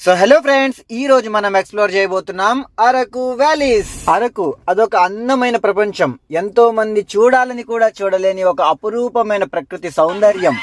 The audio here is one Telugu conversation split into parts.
సో హలో ఫ్రెండ్స్, ఈ రోజు మనం ఎక్స్ప్లోర్ చేయబోతున్నాం అరకు వ్యాలీస్. అరకు అదొక అందమైన ప్రపంచం. ఎంతో మంది చూడాలని కూడా చూడలేని ఒక అపురూపమైన ప్రకృతి సౌందర్యం.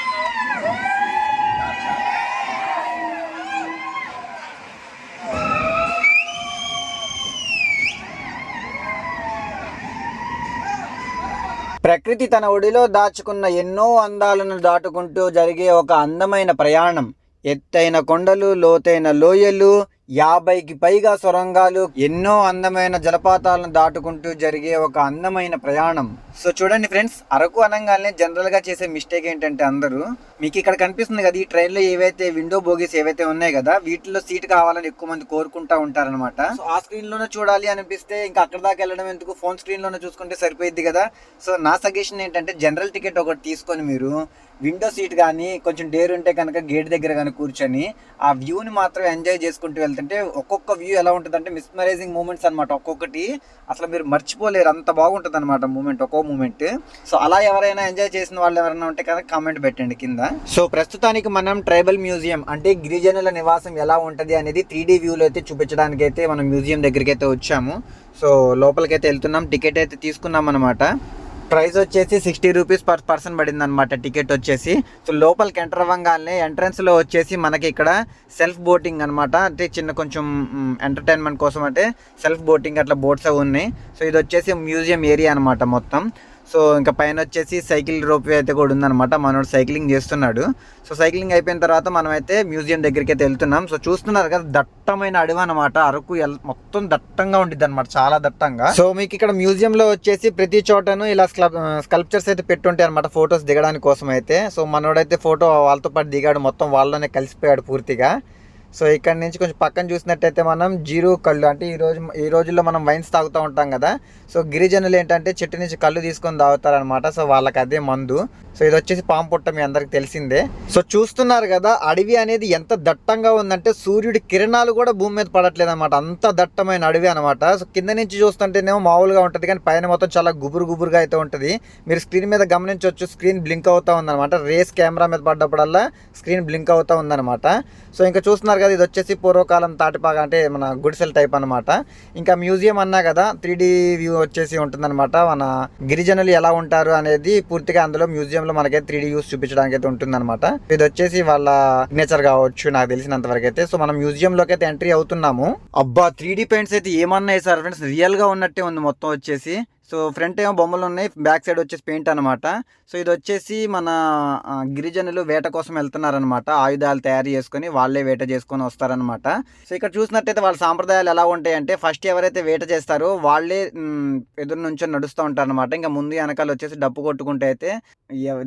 ప్రకృతి తన ఒడిలో దాచుకున్న ఎన్నో అందాలను దాటుకుంటూ జరిగే ఒక అందమైన ప్రయాణం. ఎత్తైన కొండలు, లోతైన లోయలు, 50కి పైగా సొరంగాలు, ఎన్నో అందమైన జలపాతాలను దాటుకుంటూ జరిగే ఒక అందమైన ప్రయాణం. సో చూడండి ఫ్రెండ్స్, అరకు అనగానే జనరల్ గా చేసే మిస్టేక్ ఏంటంటే అందరూ, మీకు ఇక్కడ కనిపిస్తుంది కదా, ఈ ట్రైన్ లో ఏవైతే విండో బోగీస్ ఏవైతే ఉన్నాయి కదా, వీటిలో సీట్ కావాలని ఎక్కువ మంది కోరుకుంటా ఉంటారనమాట. సో ఆ స్క్రీన్ లోనే చూడాలి అనిపిస్తే ఇంకా అక్కడ దాకా వెళ్ళడం ఎందుకు, ఫోన్ స్క్రీన్ లోనే చూసుకుంటే సరిపోయింది కదా. సో నా సజెషన్ ఏంటంటే, జనరల్ టికెట్ ఒకటి తీసుకొని మీరు విండో సీట్ కానీ కొంచెం డేర్ ఉంటే కనుక గేట్ దగ్గర కానీ కూర్చొని ఆ వ్యూని మాత్రం ఎంజాయ్ చేసుకుంటూ వెళ్తుంటే ఒక్కొక్క వ్యూ ఎలా ఉంటుంది అంటే మిస్మరైజింగ్ మూమెంట్స్ అనమాట. ఒక్కొక్కటి అసలు మీరు మర్చిపోలేరు, అంత బాగుంటుంది అనమాట మూమెంట్, ఒక్కో మూమెంట్. సో అలా ఎవరైనా ఎంజాయ్ చేసిన వాళ్ళు ఎవరైనా ఉంటే కనుక కామెంట్ పెట్టండి కింద. సో ప్రస్తుతానికి మనం ట్రైబల్ మ్యూజియం అంటే గిరిజనుల నివాసం ఎలా ఉంటుంది అనేది 3D వ్యూలో అయితే చూపించడానికి అయితే మనం మ్యూజియం దగ్గరికి అయితే వచ్చాము. సో లోపలికైతే వెళ్తున్నాం, టికెట్ అయితే తీసుకున్నాం అనమాట. ప్రైస్ వచ్చేసి 60 రూపీస్ పర్ పర్సన్ పడింది అనమాట టికెట్ వచ్చేసి. సో లోపలికి ఎంటర్ అవ్వగానే ఎంట్రన్స్లో వచ్చేసి మనకి ఇక్కడ సెల్ఫ్ బోటింగ్ అనమాట. అంటే చిన్న కొంచెం ఎంటర్టైన్మెంట్ కోసం అంటే సెల్ఫ్ బోటింగ్ అట్లా బోట్స్ అవి ఉన్నాయి. సో ఇది వచ్చేసి మ్యూజియం ఏరియా అనమాట మొత్తం. సో ఇంకా పైన వచ్చేసి సైకిల్ రోప్వే అయితే కూడా ఉందన్నమాట. మనోడు సైక్లింగ్ చేస్తున్నాడు. సో సైక్లింగ్ అయిపోయిన తర్వాత మనం అయితే మ్యూజియం దగ్గరికి అయితే వెళ్తున్నాం. సో చూస్తున్నారు కదా, దట్టమైన అడవి అనమాట. అరకు మొత్తం దట్టంగా ఉండిద్ది అనమాట, చాలా దట్టంగా. సో మీకు ఇక్కడ మ్యూజియంలో వచ్చేసి ప్రతి చోటను ఇలా స్కల్ప్చర్స్ అయితే పెట్టుంటాయి అనమాట, ఫొటోస్ దిగడానికి కోసం అయితే. సో మనోడైతే ఫోటో వాళ్ళతో పాటు దిగాడు, మొత్తం వాళ్ళలోనే కలిసిపోయాడు పూర్తిగా. సో ఇక్కడ నుంచి కొంచెం పక్కన చూసినట్టయితే మనం జీరో కళ్ళు అంటే ఈ రోజుల్లో మనం వైన్స్ తాగుతూ ఉంటాం కదా. సో గిరిజనులు ఏంటంటే చెట్టు నుంచి కళ్ళు తీసుకొని తాగుతారనమాట. సో వాళ్ళకి అదే మందు. సో ఇది వచ్చేసి పాము పుట్ట, మీ అందరికి తెలిసిందే. సో చూస్తున్నారు కదా, అడవి అనేది ఎంత దట్టంగా ఉందంటే సూర్యుడి కిరణాలు కూడా భూమి మీద పడట్లేదు అనమాట, అంత దట్టమైన అడవి అనమాట. సో కింద నుంచి చూస్తుంటేనేమో మామూలుగా ఉంటుంది, కానీ పైన మొత్తం చాలా గుబురుగా అయితే ఉంటుంది. మీరు స్క్రీన్ మీద గమనించవచ్చు, స్క్రీన్ బ్లింక్ అవుతా ఉందన్నమాట. రేస్ కెమెరా మీద పడ్డప్పుడల్లా స్క్రీన్ బ్లింక్ అవుతా ఉందన్నమాట. సో ఇంకా చూస్తున్నారు కదా, ఇది వచ్చేసి పూర్వకాలం తాటిపాక అంటే మన గుడిసెల టైప్ అనమాట. ఇంకా మ్యూజియం అన్నా కదా, 3D వ్యూ వచ్చేసి ఉంటుందన్నమాట. మన గిరిజనులు ఎలా ఉంటారు అనేది పూర్తిగా అందులో మ్యూజియంలో మనకైతే 3D వ్యూస్ చూపించడానికి అయితే ఉంటుందన్నమాట. ఇది వచ్చేసి వాళ్ళ సిగ్నేచర్ కావచ్చు నాకు తెలిసినంత వరకు అయితే. సో మనం మ్యూజియం లోకి అయితే ఎంట్రీ అవుతున్నాము. అబ్బా, 3D పెయింట్స్ అయితే ఏమన్నా వేసారు ఫ్రెండ్స్, రియల్ గా ఉన్నట్టే ఉంది మొత్తం వచ్చేసి. సో ఫ్రంట్ ఏమో బొమ్మలు ఉన్నాయి, బ్యాక్ సైడ్ వచ్చేసి పెయింట్ అనమాట. సో ఇది వచ్చేసి మన గిరిజనులు వేట కోసం వెళ్తున్నారనమాట. ఆయుధాలు తయారు చేసుకొని వాళ్ళే వేట చేసుకొని వస్తారనమాట. సో ఇక్కడ చూసినట్టయితే వాళ్ళ సాంప్రదాయాలు ఎలా ఉంటాయంటే, ఫస్ట్ ఎవరైతే వేట చేస్తారో వాళ్ళే ఎదురు నుంచి నడుస్తూ ఉంటారనమాట. ఇంకా ముందు వెనకాల వచ్చేసి డప్పు కొట్టుకుంటే అయితే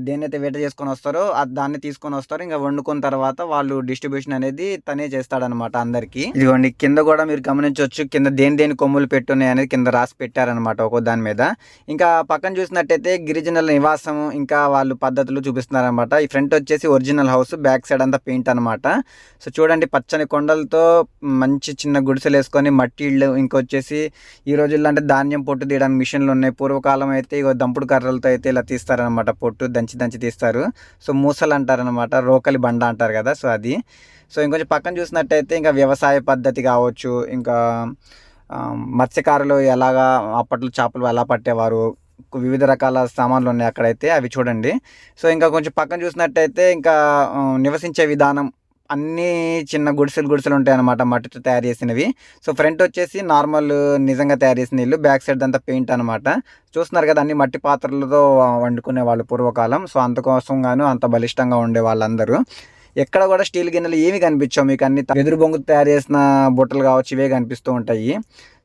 దేన్నైతే వేట చేసుకొని వస్తారో దాన్ని తీసుకొని వస్తారు. ఇంకా వండుకున్న తర్వాత వాళ్ళు డిస్ట్రిబ్యూషన్ అనేది తనే చేస్తాడనమాట అందరికి. ఇదిగోండి కింద కూడా మీరు గమనించవచ్చు, కింద దేని కొమ్ములు పెట్టున్నాయి అనేది కింద రాసి పెట్టారనమాట ఒక్కో దాని మీద. ఇంకా పక్కన చూసినట్టయితే గిరిజనుల నివాసం ఇంకా వాళ్ళు పద్ధతులు చూపిస్తున్నారు అనమాట. ఈ ఫ్రంట్ వచ్చేసి ఒరిజినల్ హౌస్, బ్యాక్ సైడ్ అంతా పెయింట్ అనమాట. సో చూడండి, పచ్చని కొండలతో మంచి చిన్న గుడిసెలు వేసుకొని మట్టి ఇళ్ళు. ఇంకొచ్చేసి ఈ రోజుల్లో అంటే ధాన్యం పొట్టు తీయడానికి మిషన్లు ఉన్నాయి. పూర్వకాలం అయితే ఇగో దంపుడు కర్రలతో అయితే ఇలా తీస్తారనమాట, పొట్టు దంచి తీస్తారు. సో మూసలు అంటారనమాట, రోకలి బండ అంటారు కదా, సో అది. సో ఇంకొంచెం పక్కన చూసినట్టయితే ఇంకా వ్యవసాయ పద్ధతి కావచ్చు, ఇంకా మత్స్యకారులు ఎలాగా అప్పట్లో చేపలు ఎలా పట్టేవారు, వివిధ రకాల సామాన్లు ఉన్నాయి అక్కడైతే, అవి చూడండి. సో ఇంకా కొంచెం పక్కన చూసినట్టయితే ఇంకా నివసించే విధానం, అన్నీ చిన్న గుడిసెలు ఉంటాయి అన్నమాట, మట్టితో తయారు చేసినవి. సో ఫ్రంట్ వచ్చేసి నార్మల్ నిజంగా తయారు చేసిన ఇల్లు, బ్యాక్ సైడ్ అంతా పెయింట్ అనమాట. చూస్తున్నారు కదా, అన్ని మట్టి పాత్రలతో వండుకునే వాళ్ళు పూర్వకాలం. సో అందుకోసం గాను అంత బలిష్టంగా ఉండే వాళ్ళందరూ. ఎక్కడ కూడా స్టీల్ గిన్నెలు ఏమి కనిపించావు మీకు, అన్ని వెదురు బొంగు తయారు చేసిన బుట్టలు కావచ్చు, ఇవే కనిపిస్తూ ఉంటాయి.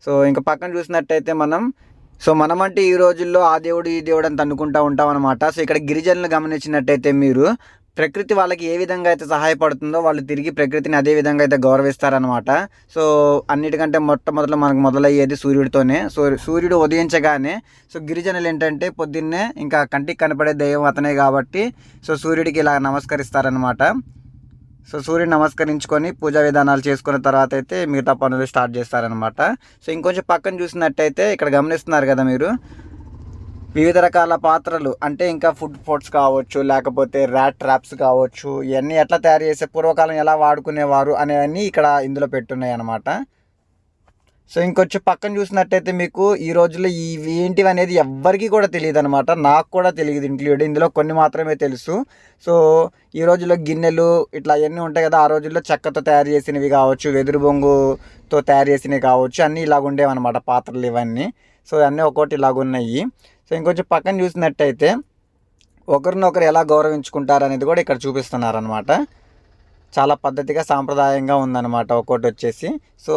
సో ఇంకా పక్కన చూసినట్టయితే మనమంటే ఈ రోజుల్లో ఆ దేవుడు ఈ దేవుడు అని అనుకుంటా ఉంటాం అనమాట. సో ఇక్కడ గిరిజనులు గమనించినట్టయితే మీరు, ప్రకృతి వాళ్ళకి ఏ విధంగా అయితే సహాయపడుతుందో వాళ్ళు తిరిగి ప్రకృతిని అదే విధంగా అయితే గౌరవిస్తారనమాట. సో అన్నిటికంటే మొట్టమొదట మనకు మొదలయ్యేది సూర్యుడితోనే. సో సూర్యుడు ఉదయించగానే సో గిరిజనులు ఏంటంటే పొద్దున్నే ఇంకా కంటికి కనపడే దైవం అతనే కాబట్టి సో సూర్యుడికి ఇలా నమస్కరిస్తారనమాట. సో సూర్యుని నమస్కరించుకొని పూజా విధానాలు చేసుకున్న తర్వాత అయితే మిగతా పనులు స్టార్ట్ చేస్తారనమాట. సో ఇంకొంచెం పక్కన చూసినట్టయితే ఇక్కడ గమనిస్తున్నారు కదా మీరు, వివిధ రకాల పాత్రలు అంటే ఇంకా ఫుడ్ పోట్స్ కావచ్చు, లేకపోతే ర్యాట్ ట్రాప్స్ కావచ్చు, ఇవన్నీ ఎట్లా తయారు చేసే పూర్వకాలం ఎలా వాడుకునేవారు అనేవన్నీ ఇక్కడ ఇందులో పెట్టున్నాయి అన్నమాట. సో ఇంకొంచెం పక్కన చూసినట్టయితే మీకు ఈ రోజుల్లో ఇవి ఏంటివి అనేది ఎవ్వరికీ కూడా తెలియదు అనమాట. నాకు కూడా తెలియదు ఇంక్లూడ్, ఇందులో కొన్ని మాత్రమే తెలుసు. సో ఈ రోజుల్లో గిన్నెలు ఇట్లా అవన్నీ ఉంటాయి కదా, ఆ రోజుల్లో చెక్కతో తయారు చేసినవి కావచ్చు, వెదురు బొంగుతో తయారు చేసినవి కావచ్చు, అన్నీ ఇలాగ ఉండేవన్నమాట పాత్రలు ఇవన్నీ. సో అన్నీ ఒక్కోటి ఇలాగున్నాయి. సో ఇంకొంచెం పక్కన చూసినట్టయితే ఒకరినొకరు ఎలా గౌరవించుకుంటారు అనేది కూడా ఇక్కడ చూపిస్తున్నారనమాట. చాలా పద్ధతిగా సాంప్రదాయంగా ఉందన్నమాట ఒక్కోటి వచ్చేసి. సో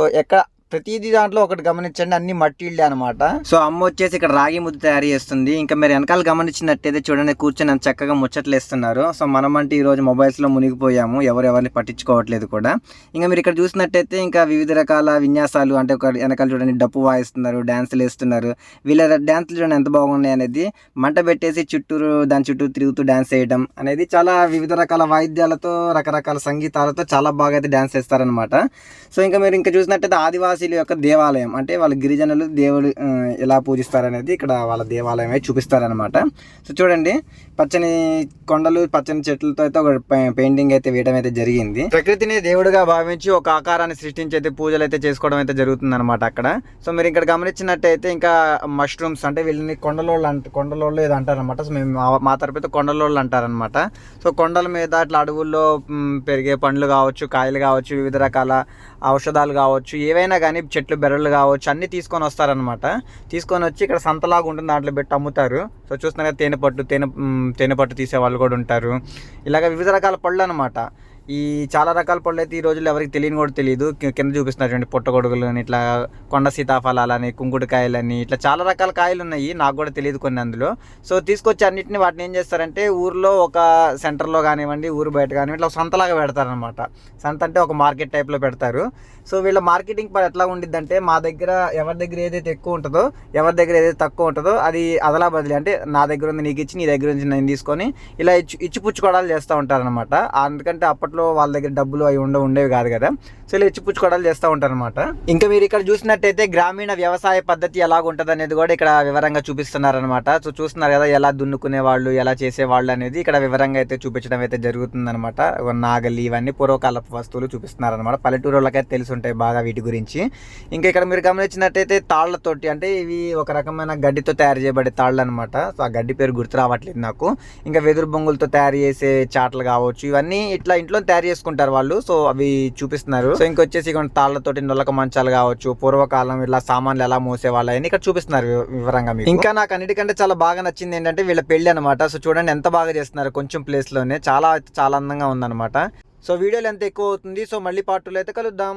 ప్రతిదీ దాంట్లో ఒకటి గమనించండి, అన్ని మట్టి ఇళ్ళే అనమాట. సో అమ్మ వచ్చేసి ఇక్కడ రాగి ముద్ద తయారు చేస్తుంది. ఇంకా మీరు వెనకాల గమనించినట్టయితే చూడండి, కూర్చొని అంత చక్కగా ముచ్చట్లు వేస్తున్నారు. సో మనం అంటే ఈరోజు మొబైల్స్లో మునిగిపోయాము, ఎవరిని పట్టించుకోవట్లేదు కూడా. ఇంకా మీరు ఇక్కడ చూసినట్టయితే ఇంకా వివిధ రకాల విన్యాసాలు అంటే ఒక వెనకాల చూడండి డప్పు వాయిస్తున్నారు, డ్యాన్సులు వేస్తున్నారు. వీళ్ళ డ్యాన్సులు చూడండి ఎంత బాగున్నాయి అనేది. మంట పెట్టేసి దాని చుట్టూ తిరుగుతూ డ్యాన్స్ వేయడం అనేది చాలా వివిధ రకాల వాయిద్యాలతో రకరకాల సంగీతాలతో చాలా బాగా అయితే డ్యాన్స్ వేస్తారనమాట. సో ఇంకా మీరు ఇంకా చూసినట్టయితే ఆదివాసీల యొక్క దేవాలయం అంటే వాళ్ళ గిరిజనులు దేవుడు ఎలా పూజిస్తారనేది ఇక్కడ వాళ్ళ దేవాలయం అయితే చూపిస్తారనమాట. సో చూడండి పచ్చని కొండలు, పచ్చని చెట్లతో అయితే ఒక పెయింటింగ్ అయితే వేయడం అయితే జరిగింది. ప్రకృతిని దేవుడిగా భావించి ఒక ఆకారాన్ని సృష్టించి అయితే పూజలు అయితే చేసుకోవడం అయితే జరుగుతుంది అనమాట అక్కడ. సో మీరు ఇక్కడ గమనించినట్టయితే ఇంకా మష్రూమ్స్ అంటే వీళ్ళని కొండలోళ్ళు ఏదో అంటారనమాట. సో మేము మా తరపుతో కొండలోళ్ళు అంటారనమాట. సో కొండల మీద అట్లా అడవుల్లో పెరిగే పండ్లు కావచ్చు, కాయలు కావచ్చు, వివిధ రకాల ఔషధాలు కావచ్చు, ఏవైనా కానీ చెట్లు బెర్రలు కావచ్చు అన్నీ తీసుకొని వస్తారనమాట. తీసుకొని వచ్చి ఇక్కడ సంతలాగా ఉంటుంది, దాంట్లో పెట్టి అమ్ముతారు. సో చూస్తున్నారు తేనెపట్టు తీసే వాళ్ళు కూడా ఉంటారు. ఇలాగ వివిధ రకాల పళ్ళు అనమాట. ఈ చాలా రకాల పళ్ళు అయితే ఈ రోజుల్లో ఎవరికి తెలియని కూడా తెలియదు. కింద చూపిస్తున్నారు చూడండి, పుట్టగొడుగులు అని, ఇట్లా కొండ సీతాఫలాలని, కుంకుడుకాయలని, ఇట్లా చాలా రకాల కాయలు ఉన్నాయి. నాకు కూడా తెలియదు కొన్ని అందులో. సో తీసుకొచ్చి అన్నింటినీ వాటిని ఏం చేస్తారంటే ఊర్లో ఒక సెంటర్లో కానివ్వండి, ఊరు బయట కానివ్వండి, ఇట్లా సంతలాగా పెడతారనమాట. సంత అంటే ఒక మార్కెట్ టైప్లో పెడతారు. సో వీళ్ళ మార్కెటింగ్ పని ఎట్లా ఉండిద్దంటే మా దగ్గర ఎవరి దగ్గర ఏదైతే ఎక్కువ ఉంటుందో, ఎవరి దగ్గర ఏదైతే తక్కువ ఉంటుందో అది అదలా బదిలీ, అంటే నా దగ్గర ఉంది నీకు ఇచ్చి, నీ దగ్గర నుంచి నేను తీసుకొని ఇలా ఇచ్చిపుచ్చుకోవడాలు చేస్తూ ఉంటారనమాట. ఎందుకంటే అప్పట్లో వాళ్ళ దగ్గర డబ్బులు అవి ఉండేవి కాదు కదా. సో ఇలా ఇచ్చిపుచ్చుకోవడాలు చేస్తూ ఉంటారనమాట. ఇంకా మీరు ఇక్కడ చూసినట్టయితే గ్రామీణ వ్యవసాయ పద్ధతి ఎలాగుంటుంది అనేది కూడా ఇక్కడ వివరంగా చూపిస్తున్నారనమాట. సో చూస్తున్నారు కదా ఎలా దున్నుకునే వాళ్ళు, ఎలా చేసేవాళ్ళు అనేది ఇక్కడ వివరంగా అయితే చూపించడం అయితే జరుగుతుందనమాట. నాగలి ఇవన్నీ పూర్వకాలపు వస్తువులు చూపిస్తున్నారనమాట. పల్లెటూరు వాళ్ళకైతే తెలిసి ఉంటాయి బాగా వీటి గురించి. ఇంకా ఇక్కడ మీరు గమనించినట్టయితే తాళ్లతోటి అంటే ఇవి ఒక రకమైన గడ్డితో తయారు చేయబడే తాళ్ళు అనమాట. సో ఆ గడ్డి పేరు గుర్తు రావట్లేదు నాకు. ఇంకా వెదురు బొంగులతో తయారు చేసే చాట్లు కావచ్చు, ఇవన్నీ ఇట్లా ఇంట్లో తయారు చేసుకుంటారు వాళ్ళు. సో అవి చూపిస్తున్నారు. సో ఇంకొచ్చేసి తాళ్లతోటి నొలక మంచాలు కావచ్చు, పూర్వకాలం ఇలా సామాన్లు ఎలా మోసేవాళ్ళు అని ఇక్కడ చూపిస్తున్నారు వివరంగా. ఇంకా నాకు అన్నిటికంటే చాలా బాగా నచ్చింది ఏంటంటే వీళ్ళ పెళ్లి అనమాట. సో చూడండి ఎంత బాగా చేస్తున్నారు, కొంచెం ప్లేస్ లోనే చాలా చాలా అందంగా ఉందన్నమాట. సో వీడియోలు ఎంత ఎక్కువ అవుతుంది. సో మళ్ళీ పార్ట్ 2లో అయితే కలుద్దాం.